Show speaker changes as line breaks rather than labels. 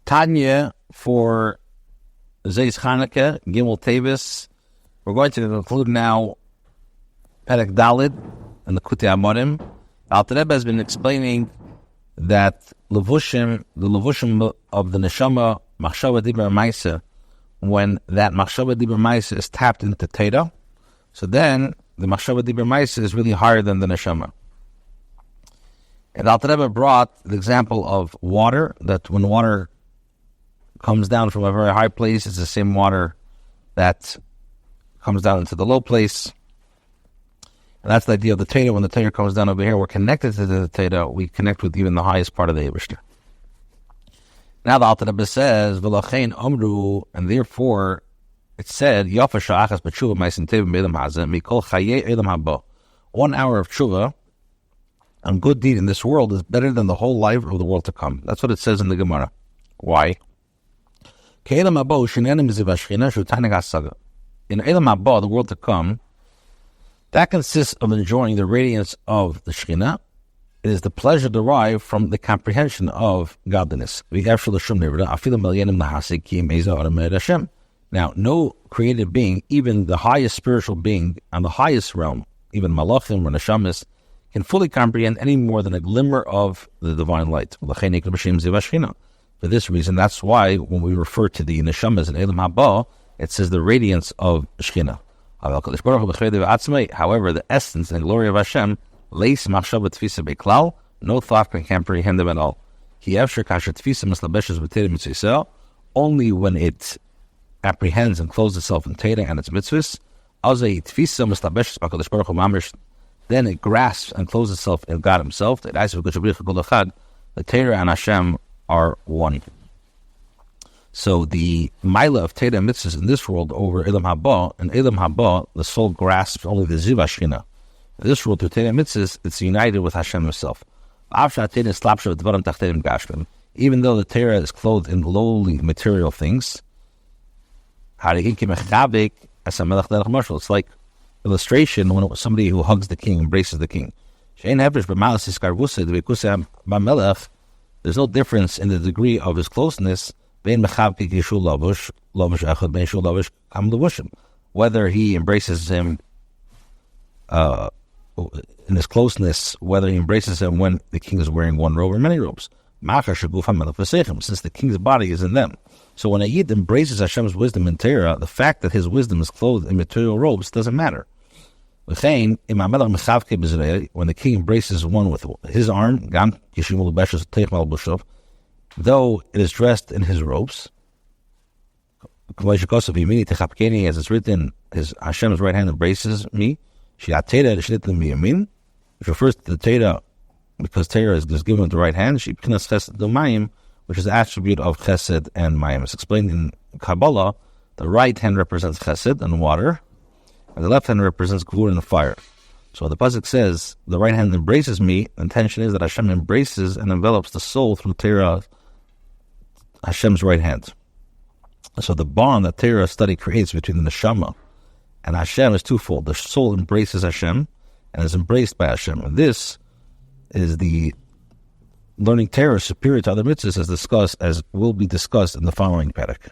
Tanya for Zeis Chanukah, Gimel Tevis. We're going to conclude now Perek Dalid and the Likutei Amarim. Alter Rebbe has been explaining that the levushim of the neshama, machshava dibur ma'aseh, when that machshava dibur ma'aseh is tapped into Torah, so then the machshava dibur ma'aseh is really higher than the neshama. And Alter Rebbe brought the example of water, that when water comes down from a very high place, it's the same water that comes down into the low place. And that's the idea of the Torah. When the Torah comes down over here, we're connected to the Torah. We connect with even the highest part of the Eibishter. Now the Alter Rebbe says, "V'lachein amru," and therefore it said, "Yafa sha'achas b'tshuva ma'asim tovim be'elam hazeh mikol chayei elam haba." 1 hour of tshuva and good deed in this world is better than the whole life of the world to come. That's what it says in the Gemara. Why? In Elam Haba, the world to come, that consists of enjoying the radiance of the Shekhinah. It is the pleasure derived from the comprehension of godliness. Now, no created being, even the highest spiritual being on the highest realm, even Malachim or Neshamis, can fully comprehend any more than a glimmer of the divine light. For this reason, that's why when we refer to the Neshamas in Elam Haba, it says the radiance of Shekhinah. However, the essence and glory of Hashem, no thought can comprehend them at all. Only when it apprehends and closes itself in Torah and its mitzvahs, then it grasps and closes itself in God Himself. The Torah and Hashem are one. So the Maila of Torah and mitzvahs in this world over Elam Haba, in Elam Haba, the soul grasps only the Ziv Shekhinah. In this world, through Torah and mitzvahs, it's united with Hashem Himself. Even though the Torah is clothed in lowly material things, it's like illustration when somebody who hugs the king, embraces the king. There's no difference in the degree of his closeness, whether he embraces him in his closeness, whether he embraces him when the king is wearing one robe or many robes. Since the king's body is in them. So when a Yid embraces Hashem's wisdom in Torah, the fact that his wisdom is clothed in material robes doesn't matter. When the king embraces one with his arm, though it is dressed in his robes, as it's written, Hashem's right hand embraces me, which refers to the Torah, because Torah is given with the right hand, which is the attribute of chesed and mayim. It's explained in Kabbalah, the right hand represents chesed and water, and the left hand represents gvur and fire. So the pasuk says, the right hand embraces me. The intention is that Hashem embraces and envelops the soul through Torah, Hashem's right hand. So the bond that Torah study creates between the neshama and Hashem is twofold. The soul embraces Hashem and is embraced by Hashem. And this is the learning Torah superior to other mitzvahs, as will be discussed in the following perek.